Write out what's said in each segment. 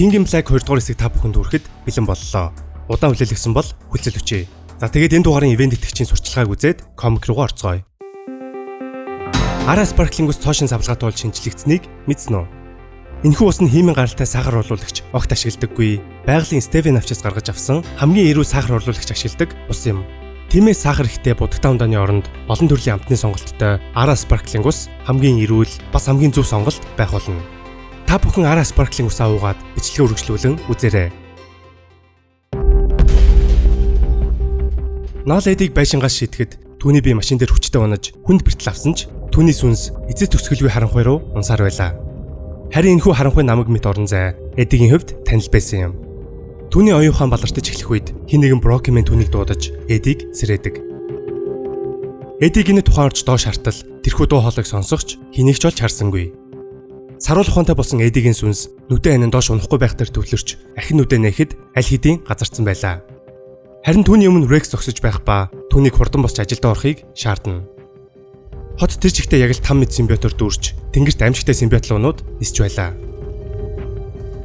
King in Black 2 дугаар хэсэг та бүхэнд хүрэхэд бэлэн боллоо. Удаан хүлээлгсэн бол хүлцэл өчье. За тэгээд энэ дугаарын ивент итгэгчийн сурчлагааг үзээд комик руугаа орцгоё. Ara Sparkling-ус цоошин савлгаатай бол шинжлэгдсэнийг мэдсэн үү? Энэхүү ус нь химийн гаралтай сахар орлуулагч огт ашигладаггүй. Байгалийн стевен авчаас гаргаж авсан хамгийн эрүү сахар орлуулагч ашигладаг ус юм. Тиймээс сахар ихтэй будагтай ундааны оронд олон төрлийн амтны сонголттой Ara Sparkling-ус хамгийн эрүүл бас хамгийн зөв сонголт байх болно. Та бүхэн Ara Sparkling-ус аваад бичлэгээ үргэлжлүүлэн үзээрэй. Наал эдийг байшингаас шийтгэхэд түүний бие машин дээр хүчтэй унаж хүнд бэртэл авсан ч түүний сүнс эцэс төгсгөлгүй харанхуй руу унсаар байлаа. Харин энэхүү харанхуй намаг мэт орон зай эдигийн хувьд танил байсан юм. Түүний оюухан балартаж эхлэх үед хин нэгэн брокемен түүнийг дуудаж эдийг сэрээдэг. Эдиг энэ тухайн орж доош хартал тэрхүү дуу хоолойг сонсохч хэнийг ч олж харсангүй. Саруул ухаантай болсон эдигийн сүнс нүдэн анин доош унахгүй байх дээр төвлөрч ахин нүдэн нэхэд аль хэдийн газарсан байлаа. Харин түүний өмнө Rex зогсож байх ба түүнийг хурдан босч ажилдаа орохыг шаардна. Хот тэр чигтээ яг л 5 мэд симбиотоор дүүрч тэнгэрт амьжигтай симбиотлуунууд нисч байлаа.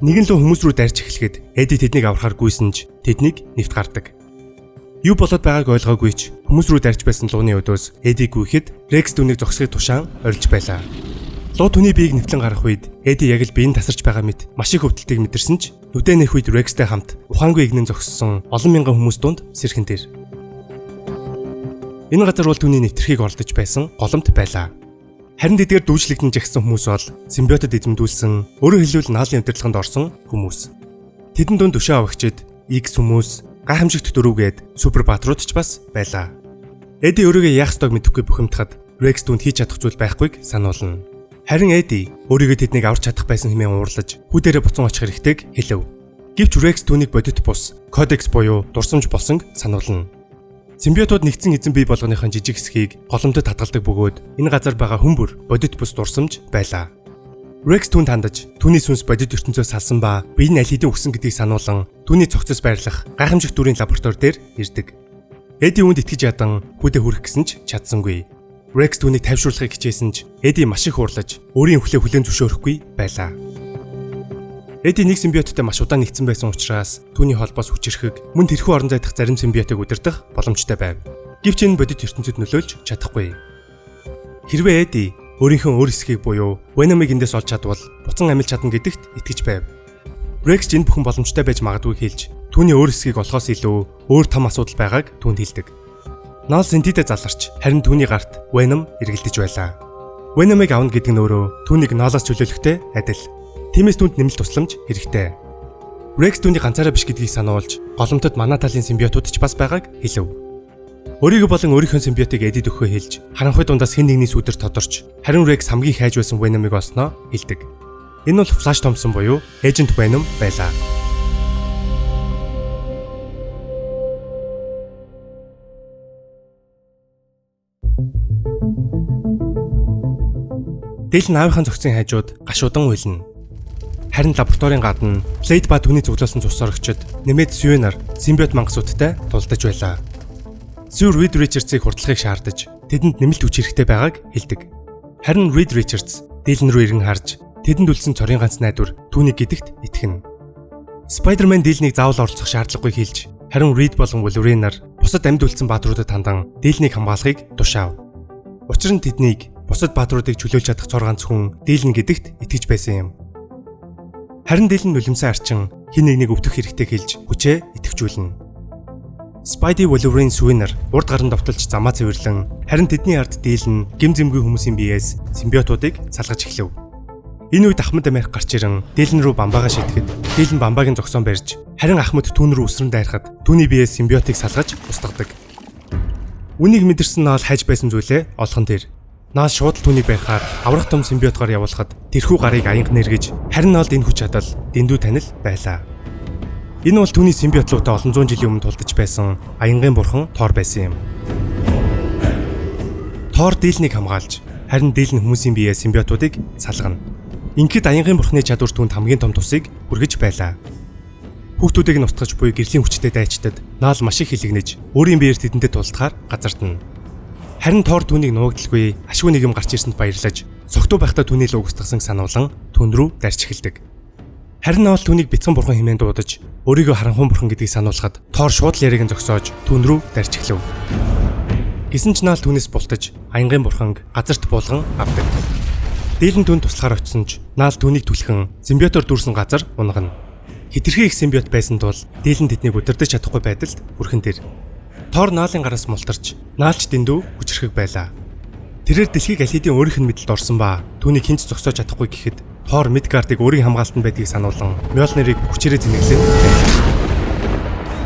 Нэгэн лөө хүмүүс рүү дарж эхлэхэд Эди тэднийг аврахаар гүйсэн ч тэднийг нэвт гардаг. Юу болоод байгааг ойлгоогүй ч хүмүүс рүү дарж байсан лууны өдөөс Эди гүйхэд Rex түүнийг зогсохыг тушаан орилж байлаа. Луу түүний биеийг нэвтлэн гарах үед Эди яг л биеийн тасарч байгаа мэт маш их өвдөлтийг мэдэрсэн ч нүдэн нэх үед Rexтэй хамт ухаангүй игнэн зогссон олон мянган хүмүүс дунд сэрхэн дээр. Энэ газар бол түүний нэвтрхийг оролдож байсан голомт байлаа. Харин тэдгээр дүүжлэгдэн жагсан хүмүүс бол симбиотод эзэмдүүлсэн, өөрөөр хэлбэл наалын удирдлаганд орсон хүмүүс. Тэдэн дунд өшөө авагчид, X хүмүүс, гайхамшигт дөрүүгээд супер баатрууд ч бас байлаа. Эди өөрийгөө яах ёстойг мэдэхгүй бухимдахад Rex түнд хийж чадах зүйл байхгүйг сануулна. Харин Эди өөрийгөө тэднийг аварч чадах байсан хэмээн уурлаж хүүдэрээ буцан очих хэрэгтэйг хэлв. Гэвч Rex түүнийг бодит бус, кодекс буюу дурсамж болсон сануулна. Симбиотууд нэгдсэн эзэн бий болгоныхын жижиг хэсгийг голомтод хадгалдаг бөгөөд энэ газар байгаа хүмбэр бодит бус дурсамж байлаа. Rex түүнд хандаж түүний сүнс бодит ертөнцөөс салсан ба бие нь аль хэдийн өгсөн гэдгийг сануулan түүний цогцос байрлах гайхамшигт дүрийн лаборатори дээр ирдэг. Эди үүнд итгэж ядан хүүдээ хүрэх гэсэн ч чадсангүй. Rex түүнийг тайвшруулахыг хичээсэн ч Эди маш их уурлаж өөрийн хүлээ хүлээн зөвшөөрөхгүй байлаа. Эди нэг симбиоттой маш удаан нэгдсэн байсан учраас түүний холбоос хүчирхэг мөн тэрхүү орон зай дахь зарим симбиотыг удирдах боломжтой байв. Гэвч энэ бодит ертөнцид нөлөөлж чадахгүй. Хэрвээ Эди өөрийнхөө өөр хэсгийг буюу Venom-ыг эндээс олж чадвал буцан амилж чадна гэдэгт итгэж байв. Rex энэ бүхэн боломжтой байж магадгүй хэлж түүний өөр хэсгийг олохоос илүү өөр том асуудал байгааг түүнд хэлдэг. Наал Синтидэ заларч харин түүний гарт Venom эргэлдэж байлаа. Venom-ыг авна гэдэг нь өөрөө түүнийг Наалаас чөлөөлөхтэй адил. Тиймээс түүнд нэмэлт тусламж хэрэгтэй. Rex түүний ганцаараа биш гэдгийг сануулж, голомтод манай талын симбиотууд ч бас байгааг хэлв. Өөрийгөө болон өөрийнхөө симбиотыг Эдид өгөхөө хэлж, харанхуй дундаас хэн нэгний сүдэр тодорч, харин Rex хамгийн хайж байсан Venom-ыг олсноо хэлдэг. Энэ бол Flash Thompson буюу Agent Venom байлаа. Дэлн аавынхаа зохицын хажууд гашуудан уйлна. Харин лабораторийн гадна Blade ба түүний цуглуулсан цус орогчид нэмээд Sue-нар симбиот мангасуудтай тулдаж байлаа. Sue Reed Richards-ыг хурдлагыг шаардаж тэдэнд нэмэлт хүч хэрэгтэй байгааг хэлдэг. Харин Reed Richards Dylan руу иргэн харж тэдэнд үлдсэн цорын ганц найдвар түүний гэдэгт итгэнэ. Spider-Man Dylan-ыг заавал оролцох шаардлагагүй хэлж харин Reed болон Wolverine-нар бусад амьд үлдсэн баатруудад хандан Dylan-ыг хамгаалахыг тушаав. Учир нь тэднийг бусад баатруудыг чөлөөлж чадах цор ганц хүн Dylan гэдэгт итгэж байсан юм. Харин Dylan нулимсан арчин хин нэгнийг өвдөх хэрэгтэй хэлж хүчээ идэвхжүүлнэ. Spidey Wolverine Sue-нар урд гаранд довтолж замаа цэвэрлэн харин тэдний ард Dylan гим зэмгүй хүмүүсийн биеэс симбиотуудыг салгаж эхлэв. Энэ үед Ахмад Америк гарч ирэн Dylan руу бамбаага шийтгэхэд Dylan бамбаагийн зогсоон барьж харин Ахмад түүн рүү үсрэн дайрахад түүний биеэс симбиотыг салгаж устгадаг. Үнийг мэдэрсэн Наал хайж байсан зүйлээ олхон тэр. Наал шууд түүнийг барихаар аврах том симбиотгоор явуулахад тэрхүү гарыг аянга нэргэж харин Наалд энэ хүч чадал дэндүү танил байлаа. Энэ бол түүний симбиотлуутай олон зуун жилийн өмнө тулдаж байсан аянгийн бурхан Thor байсан юм. Thor Dylan-ыг хамгаалж харин Dylan хүмүүсийн биеэ симбиотуудыг салгана. Ингээд аянгийн бурханы чадвар түүнд хамгийн том тусыг хүргэж байлаа. Хүүхдүүдийг нь устгаж буй гэрлийн хүчтэй дайчдад Наал маш их хилэгнэж өөрийн биеэр тэдэнтэй тулдахаар газардна. Харин Thor түүнийг нуугдалгүй ашгүй нэгэн гарч ирсэнд баярлаж, цогтуу байхдаа түүний л угсдагсан сануулan түн рүү дарж эхэлдэг. Харин Наал түүнийг бяцхан бурхан хэмээн дуудаж, өөрийгөө харанхуй бурхан гэдгийг сануулхад Тор шууд л яриг нь зогсоож түүн рүү дарж эхлэв. Гэсэн ч Наал түүнээс бултаж, аянгийн бурханг газарт буулган авдаг. Дийлэн түүнд туслахаар очсон ч Наал түүнийг түлхэн симбиотоор дүүрсэн газар унгана. Хитрхи их симбиот байсан тул дийлэн тэднийг удирдах чадахгүй байдалд бүрхэн тэр. Тор Наалын гараас мултарч, Наалч дэндүү хүчрхэг байлаа. Тэрээр дэлхийг аль хэдийн өөрийнх нь мэдлд орсон ба түүнийг хинч зогсоож чадахгүй гэхэд Тор Мидгардыг өөрийн хамгаалтанд байдгийг сануулсан Мьёлнирыг хүчээрээ зинэглэн байлаа.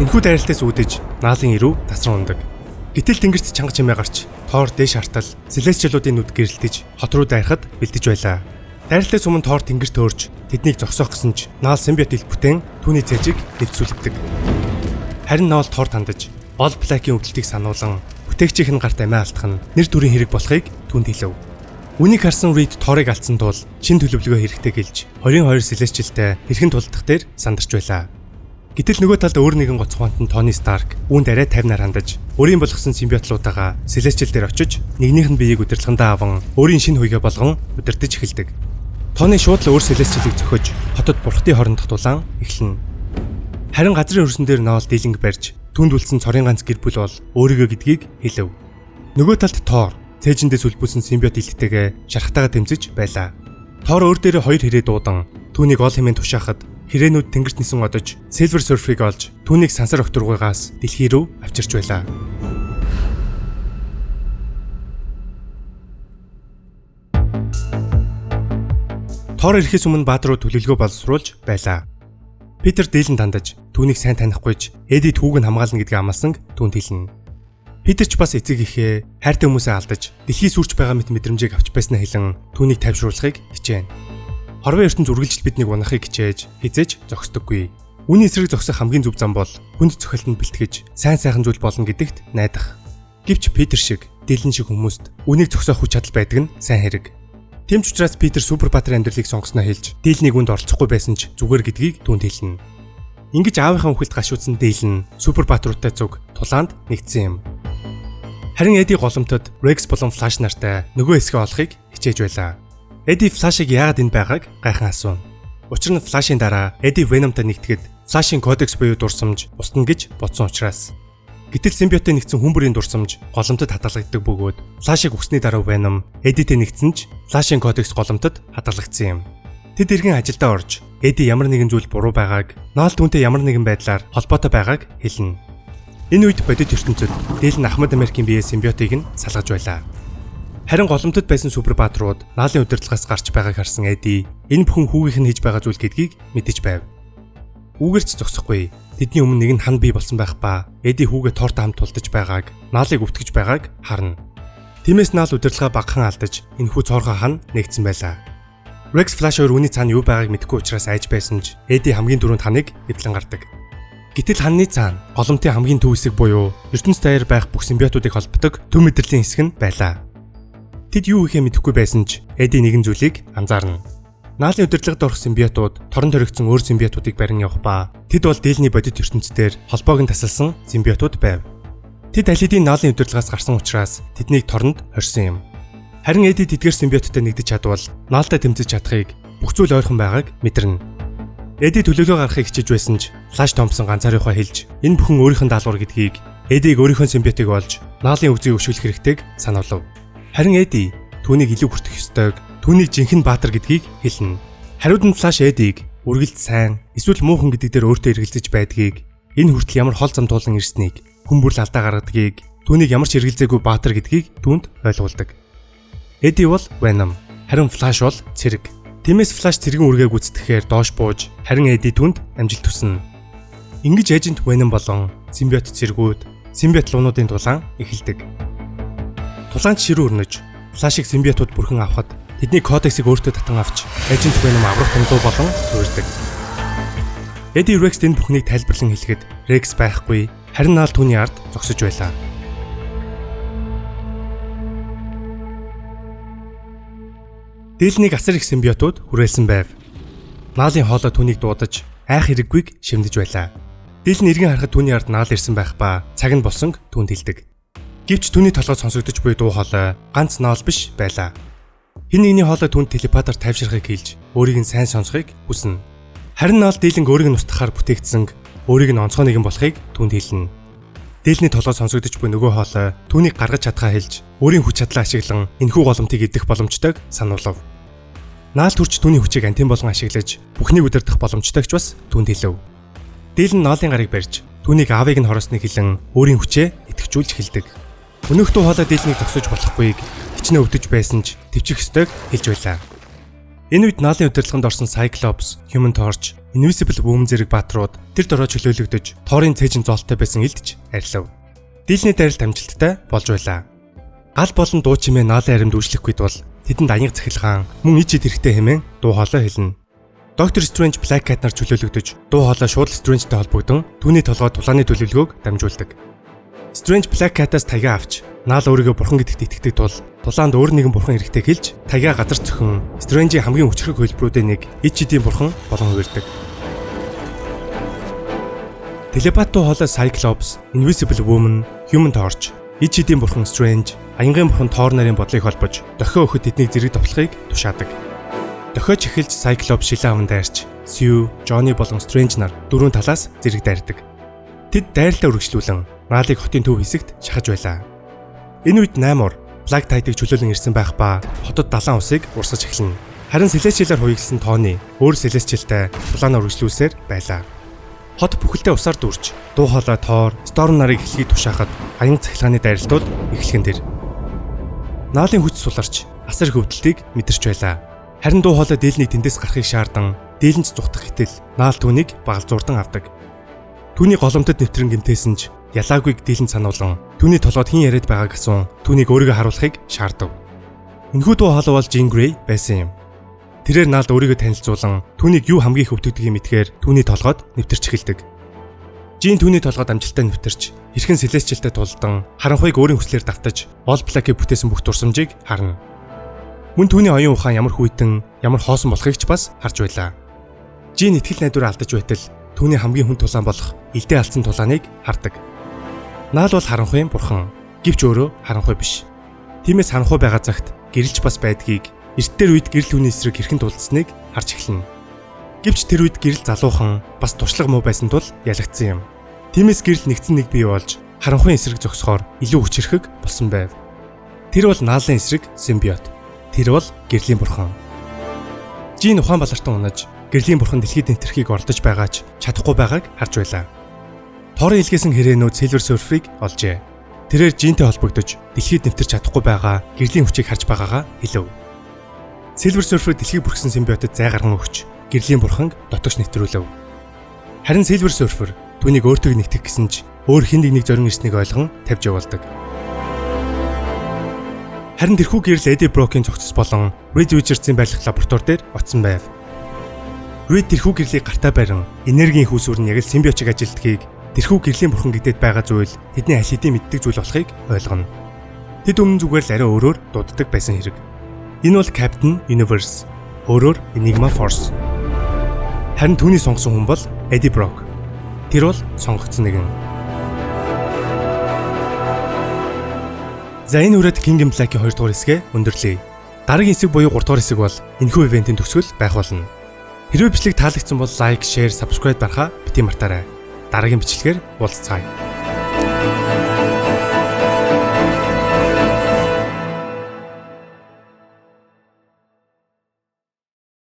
Энэхүү дайралтаас үүдэж Наалын ирүү тасран ундаг. Гэтэл тэнгэрт чанга чимээ гарч Тор дээш хартал Селестиалуудын нүд гэрэлтэж хот руу дайрахад бэлдэж байлаа. Дайралтаас өмнө Тор тэнгэрт төрж тэднийг зогсоох гэсэн ч Наал симбиот илт бүтээн түүний цэжиг нэвцүүлдэг. Харин Наал Тор тандаж Бол Блакийн өвдөлтийг сануулan бүтээгчийн гарт амиа алдах нь нэр төрийн хэрэг болохыг түүнд хэлв. Үнийг харсан Рид Торыг алдсан тул шин төлөвлөгөө хэрэгтэй гэлж 22 Селестиалтай хэрхэн тулдах дээр сандарч байлаа. Гэтэл нөгөө талд өөр нэгэн гоцхоонт нь Тони Старк үүнд арай тайвнаар хандаж өөрийн болгосон симбиотлуудаагаа Селестиал дээр очиж нэгнийх нь биеийг удирдлагандаа аван өөрийн шинэ хуйгаа болгон удирдах эхэлдэг. Тони шууд л өөр Селестиалыг зөхөж хотод бурхтын хоорондох дулаан эхэлнэ. Харин газрын хөрсөн дээр Наал дийлэнг барьж түнд үлдсэн цорын ганц гэр бүл бол өөрийгөө гэдгийг хэлв. Нөгөө талд Тор цээжиндээс үлбүүлсэн симбиот илттэйгээ шархтайгаа тэмцэж байлаа. Тор өөр дээрээ хоёр хэрэг дуудан түүнийг ол хэмээн тушаахад хэрээнүүд тэнгэрт нисэн одож Silver Surfer-ыг олж түүнийг сансар огторгойгоос дэлхий рүү авчирч байлаа. Тор ирэхээс өмнө баатар руу төлөвлөгөө боловсруулж байлаа. Питер дийлэн тандаж түүнийг сайн танихгүйч Эдид хүүг нь хамгаална гэдгийг амласан түүнд хэлнэ. Питер ч бас эцэг ихээ хайртай хүмүүсээ алдаж дэлхий сүрч байгаа мэт мэдрэмжийг авч байснаа хэлэн түүнийг тайвшруулахыг хичээнэ. Хорвын ертөнц үргэлжлэл биднийг унахыг хичээж хизээж зогсдоггүй. Үүний эсрэг зогсох хамгийн зөв зам бол хүнд цохилтонд бэлтгэж сайн сайхан зүйл болно гэдэгт найдах. Гэвч Питер шиг дийлэн шиг хүмүүст үнийг зогсоох хүч чадал байдаг нь сайн хэрэг. Тэм ч учраас Питер Супербаатарын амьдралыг сонгосноо хэлж дийлнийг үнд оролцохгүй байсан ч зүгээр гэдгийг түүнд хэлнэ. Ингэж аавынхаа үхэлд гашуудсан дийлэн Супербаатаруудтай зүг тулаанд нэгдсэн юм. Харин Эди голомтод Рекс болон Флаш нартай нөгөө хэсгээ олохыг хичээж байлаа. Эди Флашыг яагаад энд байгааг гайхан асуув. Учир нь Флашийн дараа Эди Веномтой нэгтгэхэд Флашийн кодекс буюу дурсамж устна гэж бодсон учраас. Гэтэл симбиоттой нэгдсэн хүмбэрийн дурсамж голомтод хадгалагддаг бөгөөд Флашыг үхсний дараа Веном Эдитэй нэгдсэн ч Флашийн кодекс голомтод хадгалагдсан юм. Тэд иргэн ажилдаа орж Эди ямар нэгэн зүйл буруу байгааг, Наал түүнтэй ямар нэгэн байдлаар холбоотой байгааг хэлнэ. Энэ үед бодит ертөнцид дийлэн Ахмад Америкийн бие симбиотыг нь салгаж байлаа. Харин голомтод байсан Супербаатарууд Наалын удирдлагаас гарч байгааг харсан Эди энэ бүхэн хүүгийнх нь хийж байгаа зүйл гэдгийг мэдэж байв. Үүгээрч зогсохгүй. Тэдний өмнө нэг нь хан бий болсон байх ба Эди хүүгээ Тортой хамт тулдаж байгааг, Наалыг өвтгөж байгааг харна. Тиймээс Наал удирдлага багахан алдаж энэхүү цоорхоо хан нэгдсэн байлаа. Rex Flash хоёр үүний цаана юу байгааг мэдэхгүй учраас айж байсан ч Эди хамгийн түрүүнд ханыг эвлэн гардаг. Гэтэл ханны цаана голомтын хамгийн төв хэсэг буюу ертөнц даяар байх бүх симбиотуудыг холбодог төв мэдрэлийн хэсэг нь байлаа. Тэд юу ихээ мэдэхгүй байсан ч Эди нэгэн зүйлийг анзаарна. Наалын удирдлагад орох симбиотууд торон төрөгцсөн өөр симбиотуудыг барин явах ба тэд бол дийлний бодит ертөнцээр холбоог нь тасалсан симбиотууд байв. Тэд аль хэдийн Наалын удирдлагаас гарсан учраас тэднийг торонд хорьсон юм. Харин Эди тэдгээр симбиоттой нэгдэж чадвал Наалтай тэмцэж чадахыг бүх зүйл ойрхон байгааг мэдэрнэ. Эди төлөвлөгөө гаргахыг хичээж байсан ч Флаш Томпсон ганцаарынхаа хэлж энэ бүхэн өөрийнх нь даалгавар гэдгийг Эдиг өөрийнхөө симбиотыг олж Наалын өгзийг өшгөлөх хэрэгтэйг сануулв. Харин Эди түүнийг илүү хүртэх ёстойг, түүнийг жинхэнэ баатар гэдгийг хэлнэ. Хариуд нь Флаш Эдиг үргэлж сайн, эсвэл муухан гэдэг дээр өөртөө эргэлзэж байдгийг, энэ хүртэл ямар хол зам туулан ирснийг, хүмүүрл алдаа гаргадгийг, түүнийг ямар ч эргэлзээгүй баатар гэдгийг түүнд ойлгуулдаг. Эди бол Venom, харин Флаш бол цэрэг. Тиймээс Флаш цэргийн үргээ гүйцэтгэхээр доош бууж, харин Эди түүнд амжилт хүснэ. Ингэж эжент Venom болон симбиот цэргүүд, симбиот луунуудын дулаан эхэлдэг. Тулаанд ширүү өрнөж, Флашийг симбиотууд бүрхэн авахад тэдний кодексыг өөртөө татан авч, эжент Venom аврах томлоо болон хуурдаг. Эди Рекс энэ бүхнийг тайлбарлан хэлэхэд Рекс байхгүй, харин Наал түүний ард зогсож байлаа. Дийлнийг асар их симбиотууд хүрээлсэн байв. Наалын хоолой түүнийг дуудаж, айх хэрэггүйг шимдэж байлаа. Дийлэн эргэн харахад түүний ард Наал ирсэн байх ба цаг нь болсон түүнд хэлдэг. Гэвч түүний толгой сонсогдож буй дуу хоолой ганц Наал биш байлаа. Хин нэгний хоолой түүнд телепатаар тайвширахыг хэлж, өөрийг нь сайн сонсохыг хүснэ. Харин наал дийлэнг өөрийг нь устгахаар бүтээгдсэн өөрийг нь онцгой нэгэн болохыг түүнд хэлнэ. Дийлний толгой сонсогдож буй нөгөө хоолой түүнийг гаргаж чадхаа хэлж өөрийн хүч чадлаа ашиглан энэхүү голомтыг эдэх боломжтойг сануулав. Наал төрч түүний хүчийг антин болгон ашиглаж бүхнийг удирдах боломжтойгч бас түүнд хэлв. Дийлэн ноолын гарыг барьж түүнийг аавыг нь хороосныг хэлэн өөрийн хүчээ идэвхжүүлж эхэлдэг. Өнөөхтөө хоолой дийлнийг зогсож болохгүйг хичнээн өвдөж байсан ч төвчих ёстойг хэлж байлаа. Энэ үед наалын удирдлаганд орсон Cyclops, Human Torch, Invisible Woman зэрэг баатрууд тэр дороо чөлөөлөгдөж тоорын цээжин зоолтой байсан элдж арилав. Дийлний дайралт амжилттай болж байлаа. Гал болон дуу чимээ наалын аримд үйлчлэхгүй тул тэдэнд аянга цахилгаан мөн ичид хэрэгтэй хэмээн дуу хоолой хэлнэ. Доктор Strange Black Cat нар чөлөөлөгдөж дуу хоолой шууд Strange-тэй холбогдсон түүний толгой тулааны төлөвлөгөөг дамжуулдаг. Strange Black Cat-аас таяа авч наал өөрийгөө бурхан гэдэгт итгэдэг тул тулаанд өөр нэгэн бурхан эрэхтэй хэлж таяа газар цохин Strange-ийн хамгийн хүчрэг хөлбрүүдийн нэг ичидийн бурхан болон хувирдаг. Телепат дуу хоолой Cyclops, Invisible Woman, Human Torch, ичидийн бурхан Strange, аянгийн бурхан Thor нарын бодлыг холбож дохио өгөхөд тэднийг зэрэг товлохыг тушаадаг. Дохиоч эхэлж Cyclops шилэн аван дайрч Sue, Johnny болон Strange нар дөрвөн талаас зэрэг дайрдаг. Тэд дайралтаа үргэлжлүүлэн наалыг хотын төв хэсэгт шахаж байлаа. Энэ үед 8 ор Black Tide-ыг чөлөөлөн ирсэн байх ба хотод далайн усыг урсгаж эхэлнэ. Харин Celestial-аар хуйгсан Tony өөр Celestial-тай тулаанаа үргэлжлүүлсээр байлаа. Хот бүхэлдээ усаар дүүрч дуу хоолой Thor, Storm нарыг эхлэхийг тушаахад аянга цахилгааны дайралтууд эхлэхэн дэр. Наалын хүч суларч асар хөвдөлтийг мэдэрч байлаа. Харин дуу хоолой дийлнийг тэндээс гарахыг шаардсан дийлэнч зүхтах гэтэл наал түүнийг багалзуурдан авдаг. Түүний голомтод нэвтрэн гэмтээсэн ч ялаагүйг дийлэн сануулсан түүний толгойд хэн яриад байгааг асуун түүнийг өөрийгөө харуулахыг шаардав. Энэхүү дуу хоолой бол Jean Grey байсан юм. Тэрээр наалд өөрийгөө танилцуулан түүнийг юу хамгийн их өвдөгдгийг мэдгээр түүний толгойд нэвтэрч эхэлдэг. Jean түүний толгойд амжилттай нэвтэрч хэрхэн Celestial-тай тулдан харанхуйг өөрийн хүслээр давтаж All Black-ийг бүтээсэн бүх дурсамжийг харна. Мөн түүний оюун ухаан ямар хүйтэн, ямар хоосон болохыг ч бас харж байлаа. Jean итгэл найдвараа алдаж байтал түүний хамгийн хүн тулаан болох элдээ алдсан тулааныг хардаг. Наал бол харанхуйн бурхан, гэвч өөрөө харанхуй биш. Тиймээс харанхуй байгаа цагт гэрэлч бас байдгийг, эртдэр үед гэрэл түүний эсрэг хэрхэн тулдсныг харж эхэлнэ. Гэвч тэр үед гэрэл залуухан, бас туршлага муу байсан тул ялагдсан юм. Тиймээс гэрэл нэгдсэн нэг бий болж харанхуйн эсрэг зогсохоор илүү хүчрэхэг болсон байв. Тэр бол наалын эсрэг симбиот. Тэр бол гэрлийн бурхан. Jean ухаан балартан унаж гэрлийн бурхан дэлхийд нэтэрхийг ордож байгаач чадахгүй байгааг харж байлаа. Торын илгээсэн хэрээнүүд Silver Surfer-ыг олжээ. Тэрээр Jean-тэй холбогдож дэлхийд нэвтэрч чадахгүй байгаа гэрлийн хүчийг харж байгаагаа хэлв. Silver Surfer дэлхийг бүрхсэн симбиотод зай гарган өгч гэрлийн бурханг дотогч нэвтрүүлв. Харин Silver Surfer түүнийг өөртөө нэгтгэх гэсэн ч өөр хэн нэг зорин ирснийг ойлгон тавьж явуулдаг. Харин тэрхүү гэрэл Eddie Brock-ийн цогцос болон Reed Richards-ийн байрлах лаборатори дээр очсон байв. Reed тэрхүү гэрлийг гартаа барин энергийн хүүсүүр нь яг л симбиотыг ажилтгийг тэрхүү гэрлийн бурхан гэдэгт байгаа зүйл тэдний аль хэдийн мэддэг зүйл болохыг ойлгоно. Тэд өмнө зүгээр л арай өөрөөр дууддаг байсан хэрэг. Энэ бол Captain Universe, өөрөөр Enigma Force. Харин түүний сонгосон хүн бол Eddie Brock. Тэр бол сонгогдсон нэгэн. За энэ үрээд Kingdom Black-ийн 2 дугаар хэсгээ өндөрлөе. Дараагийн хэсэг буюу 3 дугаар хэсэг бол энэхүү ивентийн төгсгөл байх болно. Хэрвээ бичлэг таалагдсан бол лайк, шеэр, subscribe барахаа бити мартаарай. Дараагийн бичлэгээр уулзцаая.